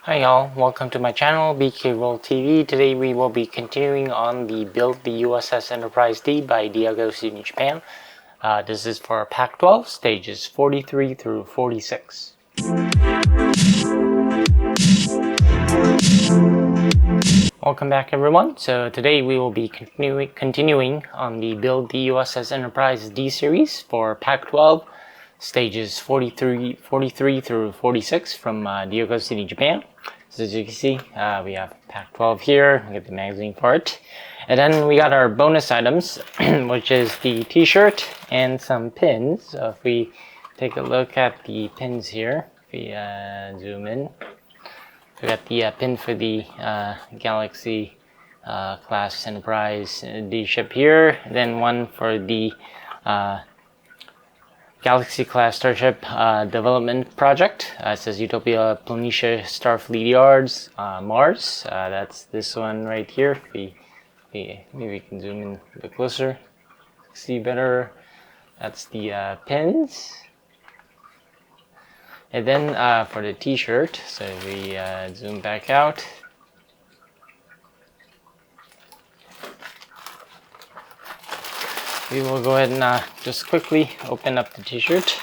Hi y'all, welcome to my channel, BK Roll TV. Today we will be continuing on the Build the U.S.S. Enterprise D by DeAgostini, Japan. This is for Pack 12, stages 43 through 46. Welcome back everyone. So today we will be continuing on the Build the U.S.S. Enterprise D series for Pack 12, stages 43 through 46 from DeAgostini, Japan. So as you can see, we have Pack 12 here, we get the magazine part. And then we got our bonus items, which is the t-shirt and some pins. So if we take a look at the pins here, if we zoom in, we got the pin for the Galaxy class Enterprise D ship here, and then one for the Galaxy class starship development project. It says Utopia Planitia Starfleet Yards, Mars. That's this one right here. Maybe we can zoom in a bit closer, see better. That's the pins. And then for the t-shirt, so we zoom back out. We will go ahead and just quickly open up the t-shirt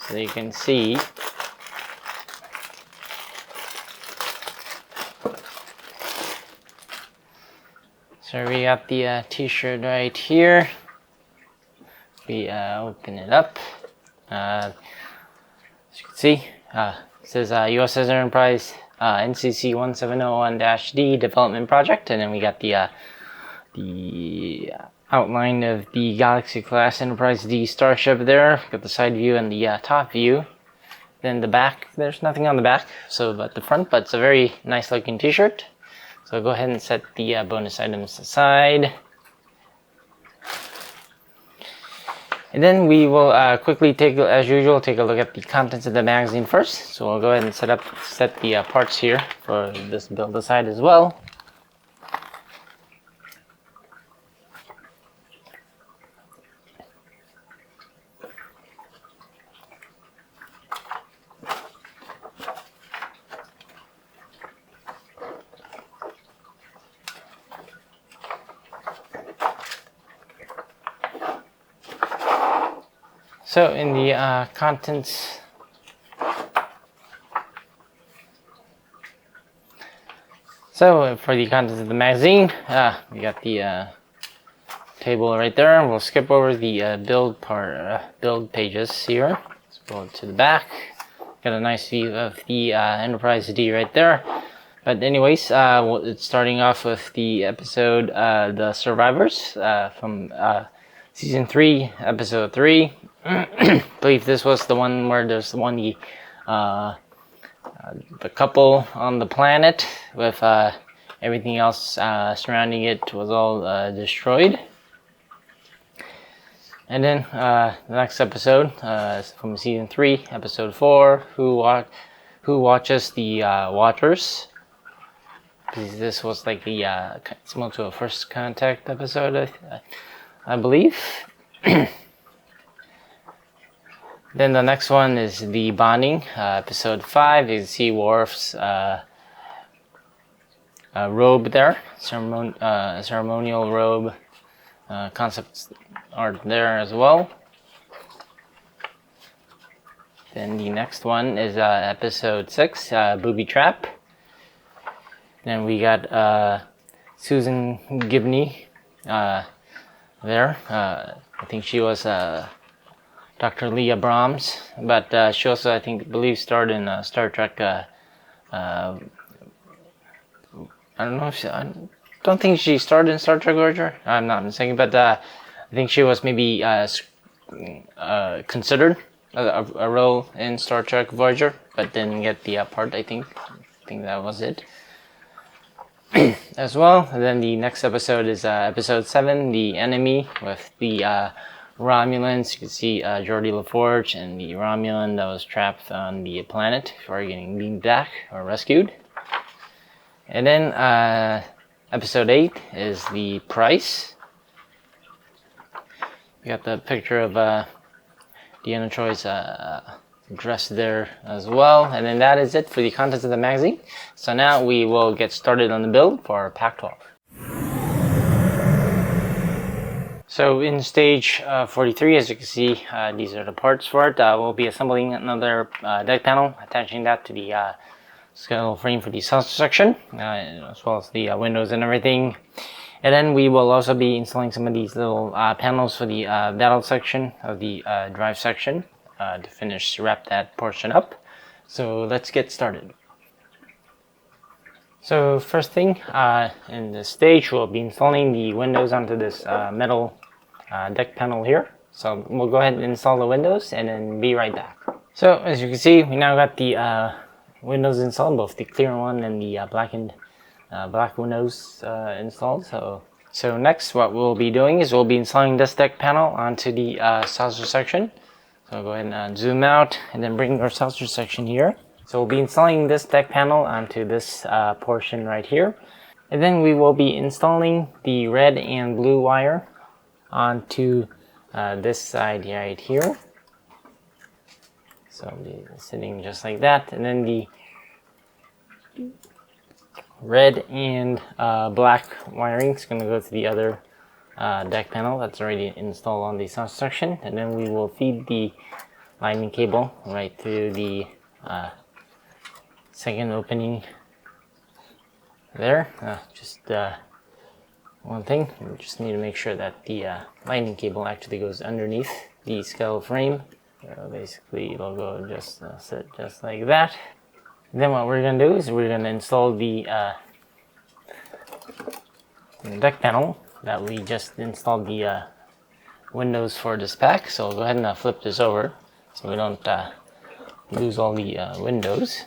so you can see. So we got the t-shirt right here. We open it up. As you can see, it says U.S.S. Enterprise NCC 1701-D development project, and then we got the outline of the Galaxy class Enterprise D starship there. Got the side view and the top view. Then the back, there's nothing on the back, so at the front, but it's a very nice looking t-shirt. So I'll go ahead and set the bonus items aside. And then we will quickly as usual, take a look at the contents of the magazine first. So we'll go ahead and set the parts here for this build aside as well. So in the contents, so for the contents of the magazine, we got the table right there. We'll skip over the build pages here. Let's go to the back. Got a nice view of the Enterprise D right there. But anyways, it's starting off with the episode The Survivors from Season 3, Episode 3. I believe this was the one where there's the couple on the planet with everything else surrounding it was all destroyed. And then the next episode from Season 3, Episode 4, Who Watches the Waters. This was like the similar to a First Contact episode, I believe. Then the next one is The Bonding, Episode 5. You can see Worf's robe there, ceremonial robe, concept art there as well. Then the next one is Episode 6, Booby Trap. Then we got Susan Gibney there. I think she was Dr. Leah Brahms, but she also, I believe, starred in Star Trek. I don't think she starred in Star Trek Voyager. I'm not mistaken, but I think she was maybe considered a role in Star Trek Voyager, but didn't get the part. I think that was it. As well. And then the next episode is Episode 7, The Enemy, with the Romulans. You can see Geordi LaForge and the Romulan that was trapped on the planet before getting beamed back or rescued. And then Episode 8 is The Price. You got the picture of Deanna Troy's addressed there as well. And then that is it for the contents of the magazine. So now we will get started on the build for Pac-12. So in stage 43, as you can see, these are the parts for it. We'll be assembling another deck panel, attaching that to the skeletal frame for the saucer section, as well as the windows and everything. And then we will also be installing some of these little panels for the battle section of the drive section to wrap that portion up. So let's get started. So first thing in this stage, we'll be installing the windows onto this metal deck panel here. So we'll go ahead and install the windows and then be right back. So as you can see, we now got the windows installed, both the clear one and the black windows installed. So next what we'll be doing is we'll be installing this deck panel onto the saucer section. So go ahead and zoom out and then bring our saucer section here. So we'll be installing this deck panel onto this portion right here. And then we will be installing the red and blue wire onto this side right here. So it'll be sitting just like that. And then the red and black wiring is going to go to the other deck panel that's already installed on the saucer section. And then we will feed the lightning cable right to the second opening there. Just one thing, we just need to make sure that the lightning cable actually goes underneath the skeletal frame. Basically it'll go just sit just like that. And then what we're going to do is we're going to install the deck panel that we just installed the windows for this pack. So we'll go ahead and flip this over so we don't lose all the windows.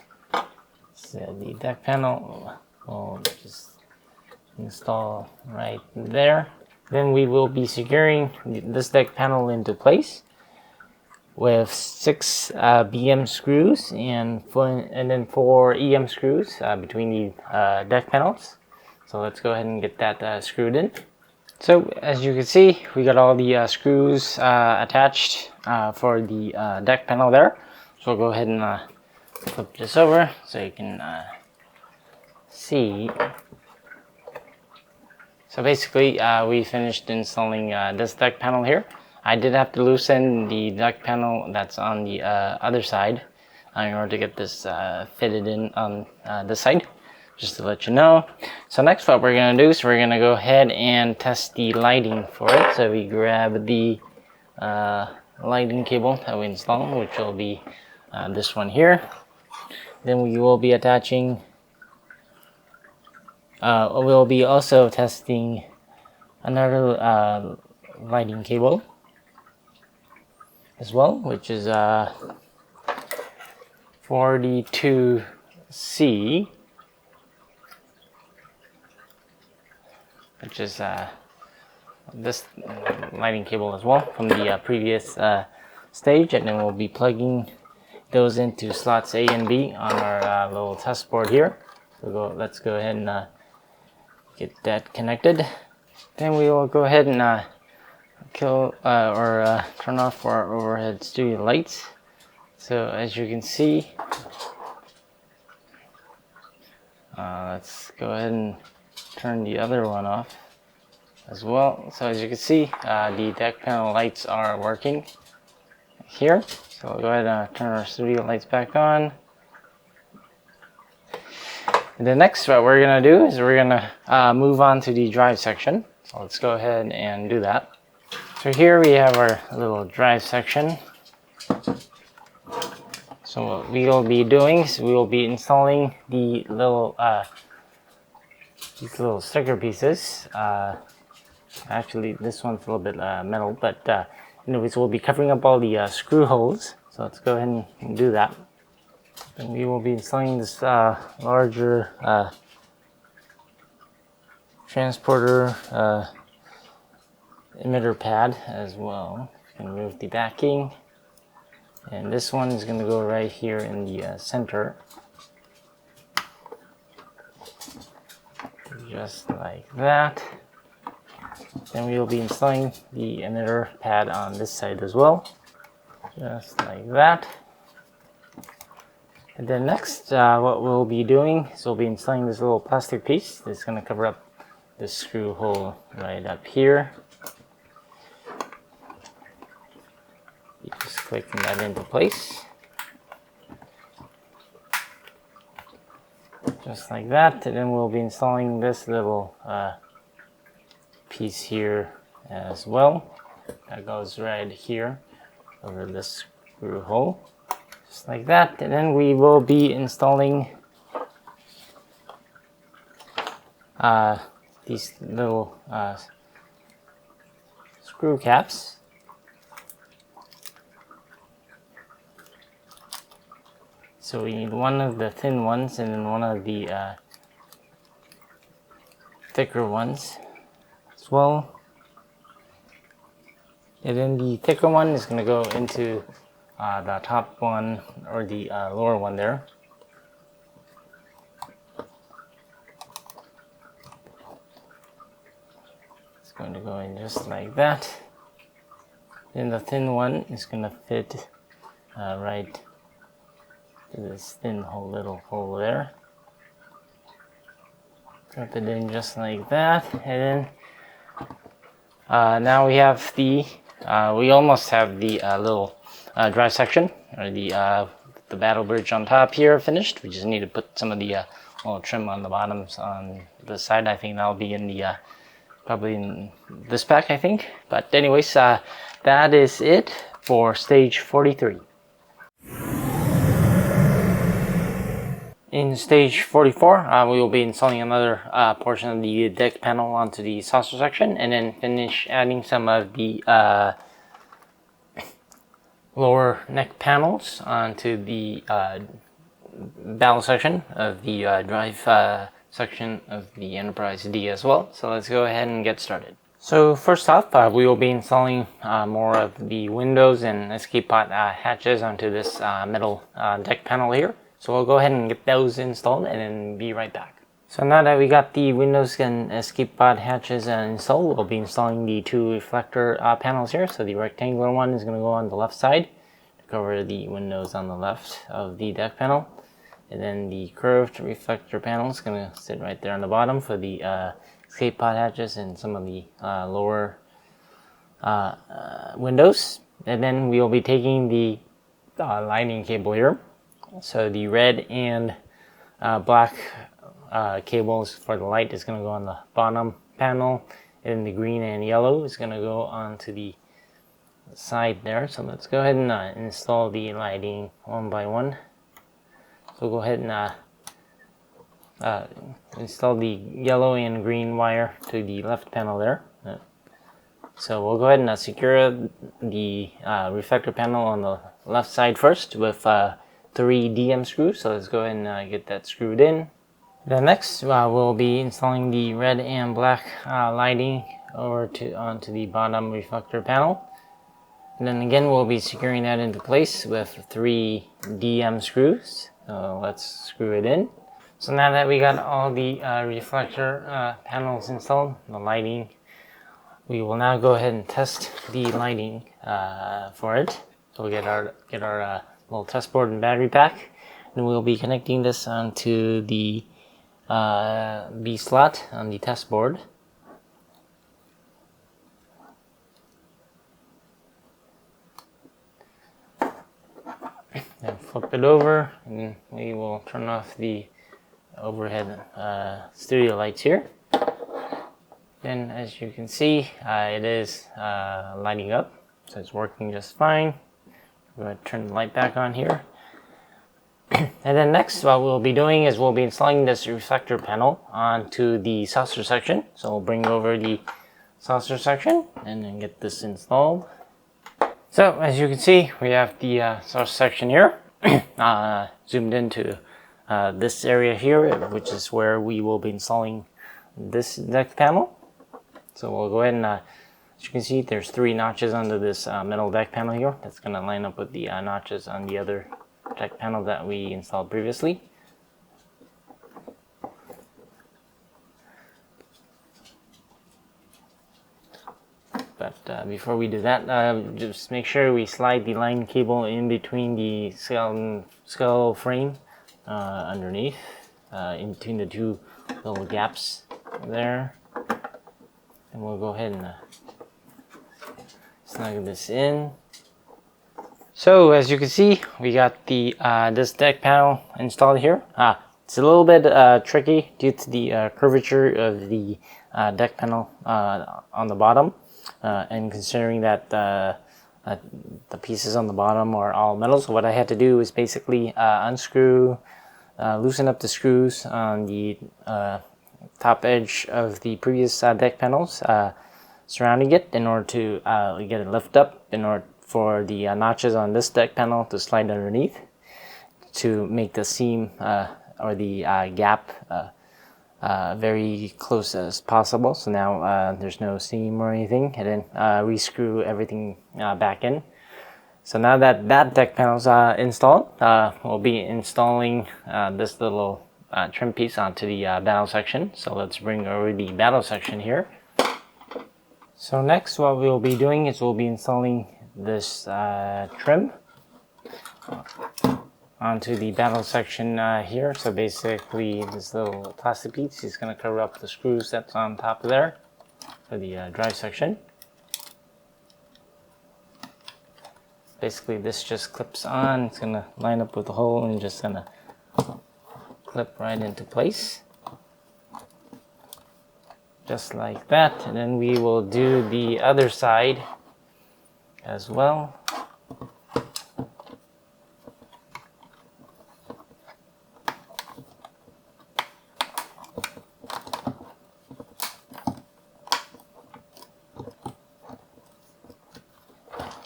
So the deck panel will just install right there. Then we will be securing this deck panel into place with 6 BM screws and then 4 EM screws between the deck panels. So let's go ahead and get that screwed in. So as you can see, we got all the screws attached for the deck panel there. So we'll go ahead and flip this over so you can see. So basically we finished installing this deck panel here. I did have to loosen the deck panel that's on the other side in order to get this fitted in on this side, just to let you know. So next what we're going to do is we're going to go ahead and test the lighting for it. So we grab the lighting cable that we installed, which will be this one here. Then we will be attaching, we'll be also testing another lighting cable as well, which is 42C, which is this lighting cable as well from the previous stage. And then we'll be plugging those into slots A and B on our little test board here. So let's go ahead and get that connected. Then we will go ahead and turn off our overhead studio lights. So as you can see, let's go ahead and turn the other one off as well. So as you can see, the deck panel lights are working here. So we'll go ahead and turn our studio lights back on. And then next what we're going to do is we're going to move on to the drive section. So let's go ahead and do that. So here we have our little drive section. So what we will be doing is we will be installing the little these little sticker pieces. Actually this one's a little bit metal, but anyways, we'll be covering up all the screw holes. So let's go ahead and do that. Then we will be installing this larger transporter emitter pad as well. You can remove the backing. And this one is going to go right here in the center. Just like that. Then we will be installing the emitter pad on this side as well. Just like that. And then next, what we'll be doing is we'll be installing this little plastic piece that's going to cover up the screw hole right up here. You just click that into place. Just like that. And then we'll be installing this little piece here as well. That goes right here over this screw hole. Just like that. And then we will be installing these little screw caps. So we need one of the thin ones and then one of the thicker ones as well. And then the thicker one is going to go into the top one or the lower one there. It's going to go in just like that. Then the thin one is going to fit right to this thin little hole there. Drop it in just like that. And then now we have the we almost have the little drive section, or the battle bridge on top here finished. We just need to put some of the little trim on the bottoms on the side. I think that'll be in the probably in this pack, I think. But anyways, that is it for stage 43. In stage 44, we will be installing another portion of the deck panel onto the saucer section, and then finish adding some of the lower neck panels onto the battle section of the drive section of the Enterprise D as well. So let's go ahead and get started. So first off, we will be installing more of the windows and escape pod hatches onto this middle deck panel here. So we'll go ahead and get those installed and then be right back. So now that we got the windows and escape pod hatches installed, we'll be installing the two reflector panels here. So the rectangular one is going to go on the left side to cover the windows on the left of the deck panel. And then the curved reflector panel is going to sit right there on the bottom for the escape pod hatches and some of the lower windows. And then we will be taking the lighting cable here. So the red and black cables for the light is going to go on the bottom panel, and the green and yellow is going to go onto the side there. So let's go ahead and install the lighting one by one. So go ahead and install the yellow and green wire to the left panel there. So we'll go ahead and secure the reflector panel on the left side first with 3 DM screws. So let's go ahead and get that screwed in. Then next, we'll be installing the red and black lighting onto the bottom reflector panel. And then again, we'll be securing that into place with 3 DM screws. So let's screw it in. So now that we got all the reflector panels installed, the lighting, we will now go ahead and test the lighting for it. So we'll get our little test board and battery pack, and we'll be connecting this onto the B slot on the test board. Then flip it over, and we will turn off the overhead studio lights here. Then, as you can see, it is lighting up, so it's working just fine. I'm going to turn the light back on here. And then next, what we'll be doing is we'll be installing this reflector panel onto the saucer section. So we'll bring over the saucer section and then get this installed. So as you can see, we have the saucer section here, zoomed into this area here, which is where we will be installing this deck panel. So we'll go ahead and, as you can see, there's 3 notches under this metal deck panel here. That's going to line up with the notches on the other deck panel that we installed previously. But before we do that, just make sure we slide the line cable in between the skull frame underneath, in between the two little gaps there. And we'll go ahead and snug this in. So as you can see, we got the this deck panel installed here. It's a little bit tricky due to the curvature of the deck panel on the bottom, and considering that the pieces on the bottom are all metal. So what I had to do is basically unscrew, loosen up the screws on the top edge of the previous deck panels surrounding it in order to get it lift up in order for the notches on this deck panel to slide underneath to make the seam or the gap very close as possible. So now there's no seam or anything, and then re-screw everything back in. So now that that deck panel is installed, we'll be installing this little trim piece onto the battle section. So let's bring over the battle section here. So next what we'll be doing is we'll be installing this trim onto the battle section here. So basically this little plastic piece is going to cover up the screws that's on top of there for the drive section. Basically this just clips on, it's going to line up with the hole and just going to clip right into place. Just like that, and then we will do the other side as well.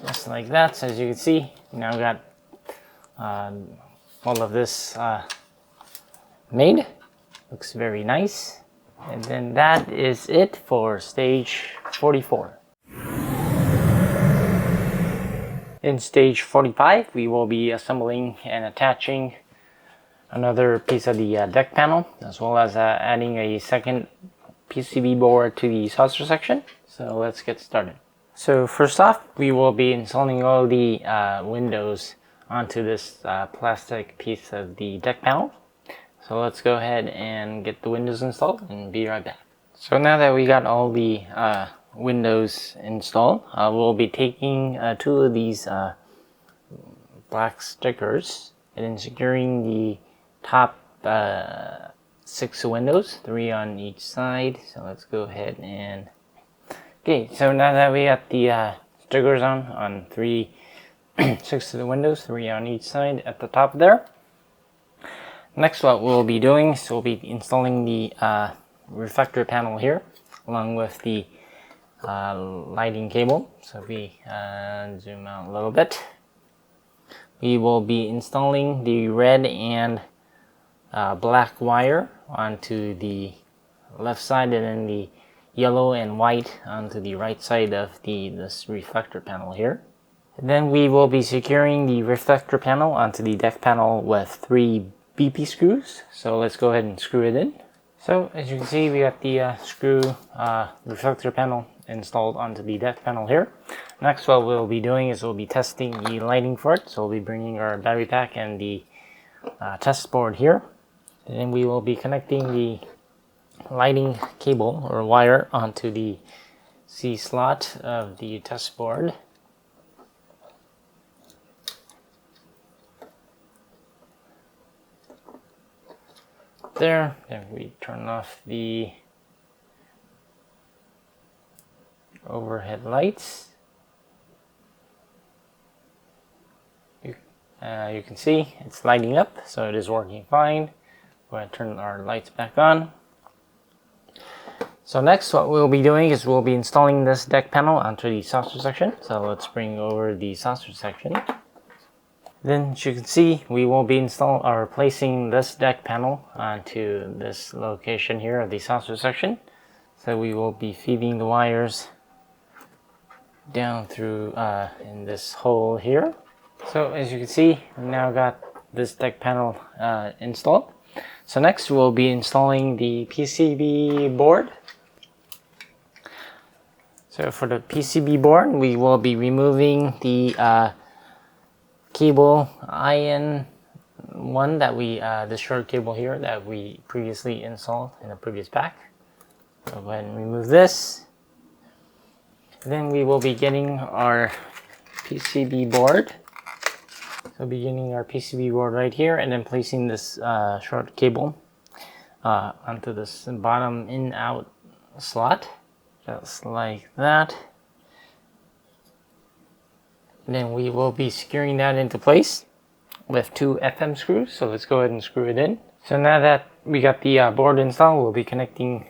Just like that. So as you can see, we now got all of this made. Looks very nice. And then that is it for stage 44. In stage 45, we will be assembling and attaching another piece of the deck panel, as well as adding a second PCB board to the saucer section. So let's get started. So first off, we will be installing all the windows onto this plastic piece of the deck panel. So let's go ahead and get the windows installed and be right back. So now that we got all the windows installed, we'll be taking two of these black stickers and then securing the top 6 windows, 3 on each side. So let's go ahead and... Okay, so now that we got the stickers on 6 of the windows, 3 on each side at the top there. Next, what we'll be doing is we'll be installing the reflector panel here, along with the lighting cable. So if we zoom out a little bit, we will be installing the red and black wire onto the left side, and then the yellow and white onto the right side of this reflector panel here. And then we will be securing the reflector panel onto the deck panel with 3 BP screws. So let's go ahead and screw it in. So as you can see, we got the reflector panel installed onto the deck panel here. Next, what we'll be doing is we'll be testing the lighting for it. So we'll be bringing our battery pack and the test board here. And then we will be connecting the lighting cable or wire onto the C slot of the test board. There. Then we turn off the overhead lights. You can see it's lighting up, so it is working fine. We're going to turn our lights back on. So next, what we'll be doing is we'll be installing this deck panel onto the saucer section. So let's bring over the saucer section. Then, as you can see, we will be placing this deck panel onto this location here of the saucer section. So we will be feeding the wires down through in this hole here. So as you can see, we now got this deck panel installed. So next we'll be installing the PCB board. So for the PCB board, we will be removing the cable iron one that we, the short cable here that we previously installed in a previous pack. So go ahead and remove this. Then we will be getting our PCB board. So beginning our PCB board right here, and then placing this short cable onto this bottom in-out slot, just like that. And then we will be securing that into place with 2 FM screws. So let's go ahead and screw it in. So now that we got the board installed, we'll be connecting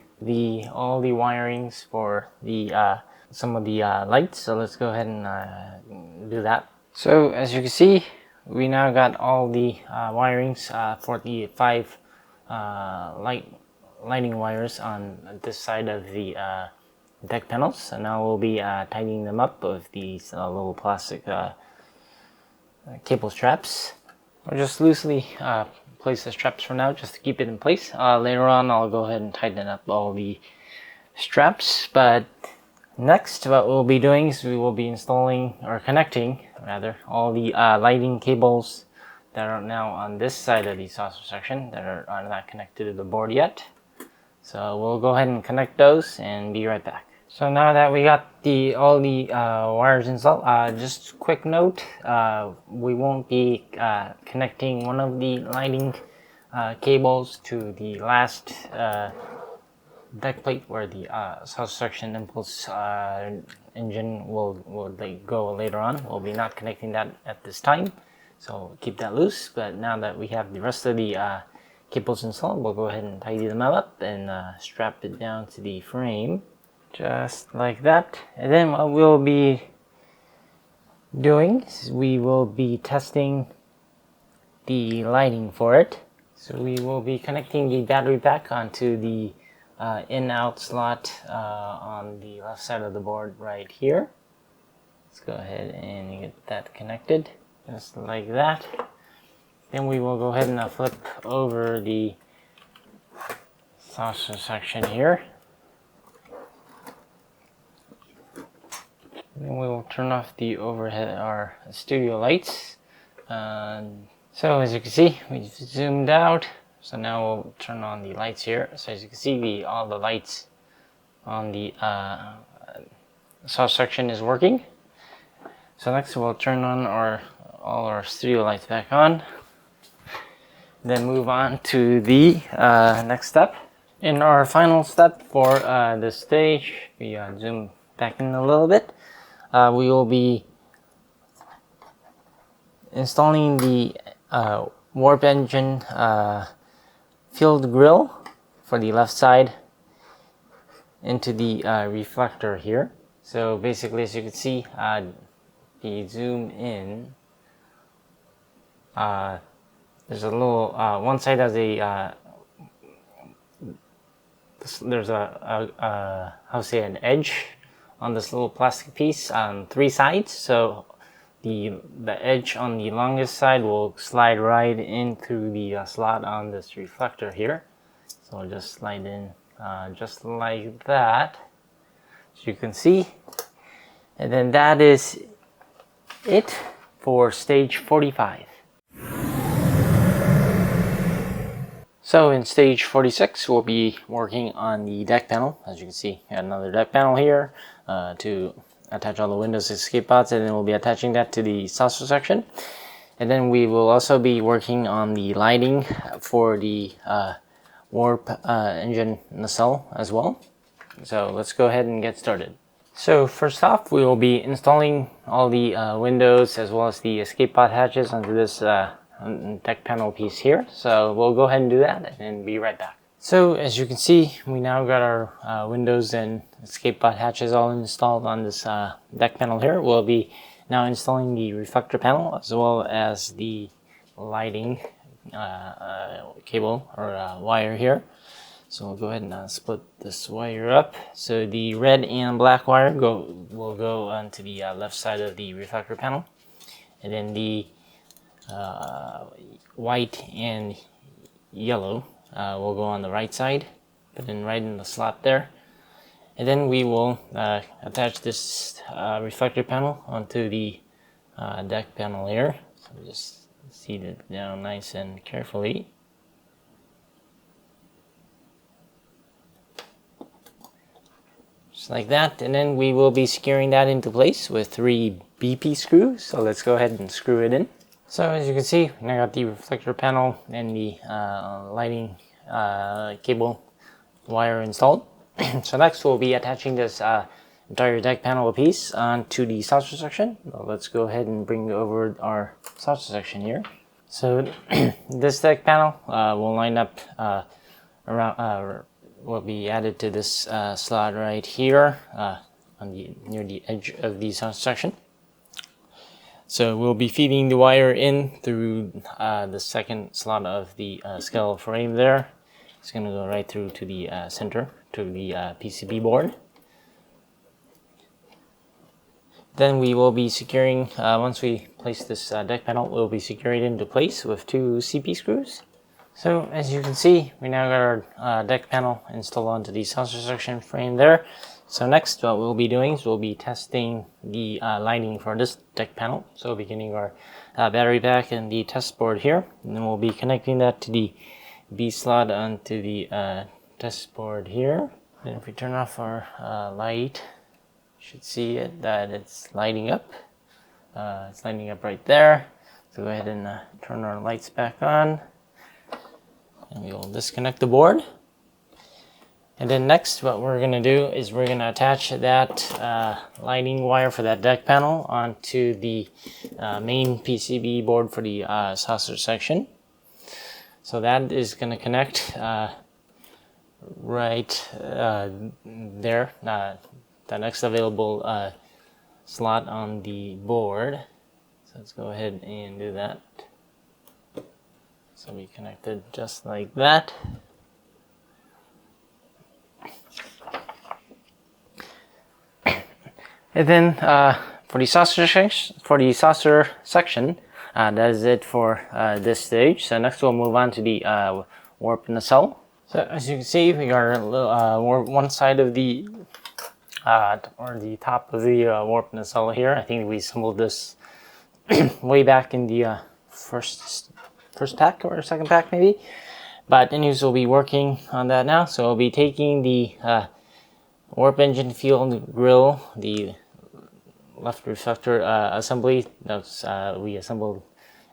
all the wirings for the some of the lights. So let's go ahead and do that. So as you can see, we now got all the wirings for the 5 lighting wires on this side of the deck panels, and now we'll be tightening them up with these little plastic cable straps. Or just loosely place the straps for now, just to keep it in place. Later on, I'll go ahead and tighten up all the straps. But next, what we'll be doing is we will be installing, or connecting rather, all the lighting cables that are now on this side of the saucer section that are not connected to the board yet. So we'll go ahead and connect those and be right back. So now that we got all the wires installed, just quick note, we won't be connecting one of the lighting cables to the last deck plate where the saucer section impulse engine will go later on. We'll be not connecting that at this time, so keep that loose. But now that we have the rest of the cables installed, we'll go ahead and tidy them up and strap it down to the frame, just like that. And then what we'll be doing is we will be testing the lighting for it. So we will be connecting the battery pack onto the in-out slot on the left side of the board right here. Let's go ahead and get that connected, just like that. Then we will go ahead and flip over the saucer section here. Then we will turn off the overhead, our studio lights. So as you can see, we zoomed out. So now we'll turn on the lights here. So as you can see, all the lights on the saucer section is working. So next we'll turn on all our studio lights back on. Then move on to the next step. In our final step for this stage, we zoom back in a little bit. We will be installing the warp engine field grill for the left side into the reflector here. So basically, as you can see, the zoom in, there's a little one side has a there's a how to say, an edge on this little plastic piece on 3 sides. So the edge on the longest side will slide right in through the slot on this reflector here. So I'll just slide in just like that, as you can see. And then that is it for stage 45. So in stage 46, we'll be working on the deck panel. As you can see, got another deck panel here to attach all the windows escape pods, and then we'll be attaching that to the saucer section. And then we will also be working on the lighting for the warp engine nacelle as well. So let's go ahead and get started. So first off, we will be installing all the windows as well as the escape pod hatches onto this deck panel piece here. So we'll go ahead and do that and be right back. So as you can see, we now got our windows and escape pod hatches all installed on this deck panel here. We'll be now installing the reflector panel as well as the lighting cable or wire here. So we'll go ahead and split this wire up. So the red and black wire will go onto the left side of the reflector panel, and then the white and yellow will go on the right side, put in right in the slot there. And then we will attach this reflector panel onto the deck panel here. So just Seat it down nice and carefully. Just like that, and then we will be securing that into place with 3 BP screws. So let's go ahead and screw it in. So as you can see, I got the reflector panel and the lighting cable wire installed. So next we'll be attaching this entire deck panel piece onto the saucer section. Well, let's go ahead and bring over our saucer section here. So this deck panel will line up around, will be added to this slot right here near the edge of the saucer section. So we'll be feeding the wire in through the second slot of the skeletal frame there. It's going to go right through to the center, to the PCB board. Then we will be securing, once we place this deck panel, we'll be securing it into place with 2 CP screws. So as you can see, we now got our deck panel installed onto the saucer section frame there. So next what we'll be doing is we'll be testing the lighting for this deck panel. So we'll be getting our battery pack and the test board here, and then we'll be connecting that to the B slot onto the test board here. And if we turn off our light, you should see it that it's lighting up. It's lighting up right there. So go ahead and turn our lights back on, and we will disconnect the board. And then next what we're going to do is we're going to attach that lighting wire for that deck panel onto the main PCB board for the saucer section. So that is going to connect right there, the next available slot on the board. So let's go ahead and do that. So we connected just like that. And then for the saucer section, that is it for this stage. So next we'll move on to the warp nacelle. So as you can see, we got one side of the or the top of the warp nacelle here. I think we assembled this way back in the first pack or second pack maybe. But anyways, we'll be working on that now. So we'll be taking the warp engine fuel grill, the left reflector assembly that we assembled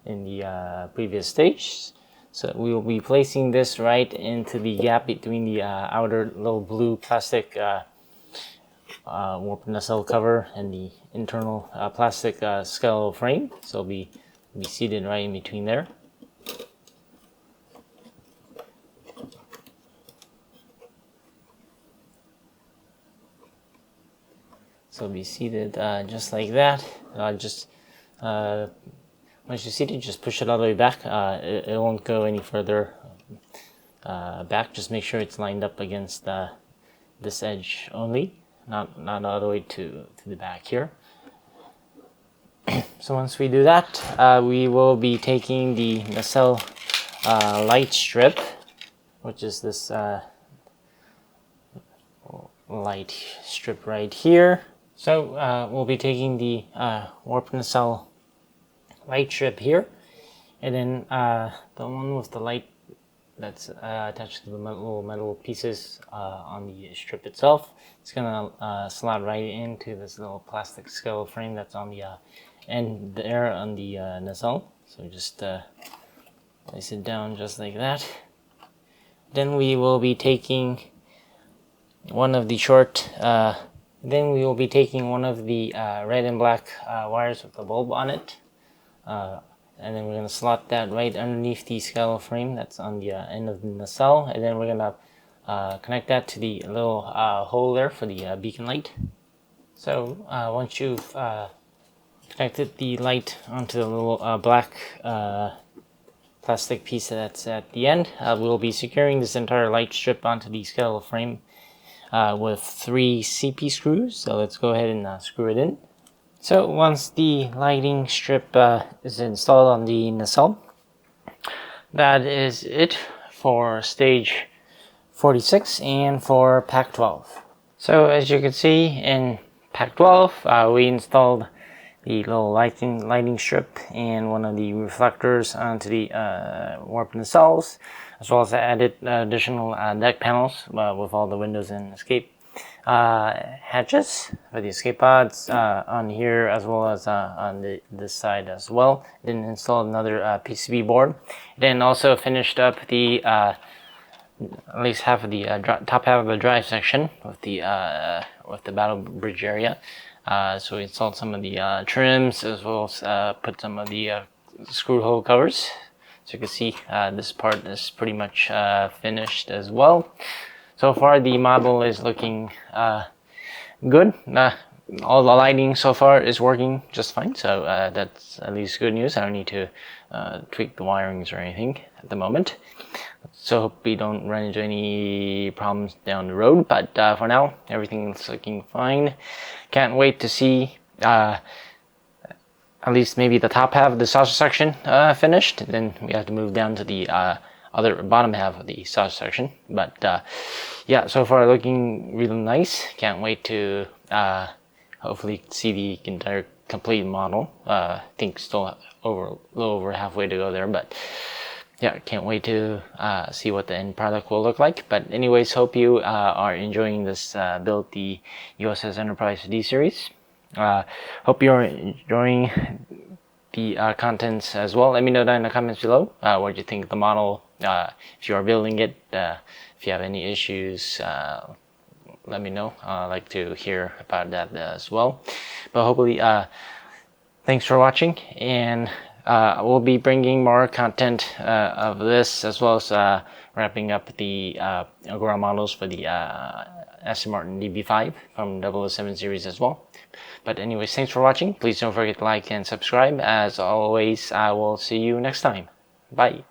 in the previous stage. So we will be placing this right into the gap between the outer little blue plastic warp nacelle cover and the internal plastic skeletal frame. So it'll be seated right in between there. So it'll be seated just like that. Once you're seated, just push it all the way back. It won't go any further back. Just make sure it's lined up against this edge only, not all the way to the back here. So once we do that, we will be taking the nacelle light strip, which is this light strip right here. So we'll be taking the warp nacelle light strip here, and then the one with the light that's attached to the little metal pieces on the strip itself. It's gonna slot right into this little plastic skeletal frame that's on the end there on the nacelle. So just place it down just like that. Then we will be taking one of the red and black wires with the bulb on it. And then we're going to slot that right underneath the skeletal frame that's on the end of the nacelle. And then we're going to connect that to the little hole there for the beacon light. So once you've connected the light onto the little black plastic piece that's at the end, we'll be securing this entire light strip onto the skeletal frame with 3 CP screws. So let's go ahead and screw it in. So once the lighting strip is installed on the nacelle, that is it for stage 46 and for pack 12. So as you can see in pack 12, we installed the little lighting strip and one of the reflectors onto the warp nacelles, as well as I added additional deck panels with all the windows and escape hatches for the escape pods on here, as well as on this side as well. Then installed another PCB board. Then also finished up the at least half of the top half of the drive section with the battle bridge area. So we installed some of the trims, as well as put some of the screw hole covers. So you can see this part is pretty much finished as well. So far the model is looking good. All the lighting so far is working just fine, so that's at least good news. I don't need to tweak the wirings or anything at the moment. So hope we don't run into any problems down the road, but for now everything's looking fine. Can't wait to see at least maybe the top half of the sausage section finished. Then we have to move down to the other bottom half of the sausage section. But yeah, so far looking really nice. Can't wait to hopefully see the entire complete model. I think still a little over halfway to go there, but yeah, can't wait to see what the end product will look like. But anyways, hope you are enjoying this build, the U.S.S Enterprise D series. Hope you're enjoying the contents as well. Let me know down in the comments below what you think of the model. If you are building it, if you have any issues, let me know. I'd like to hear about that as well. But hopefully, thanks for watching, and we'll be bringing more content of this, as well as wrapping up the Agora models for the Aston Martin DB5 from 007 series as well. But anyways, thanks for watching. Please don't forget to like and subscribe. As always, I will see you next time. Bye.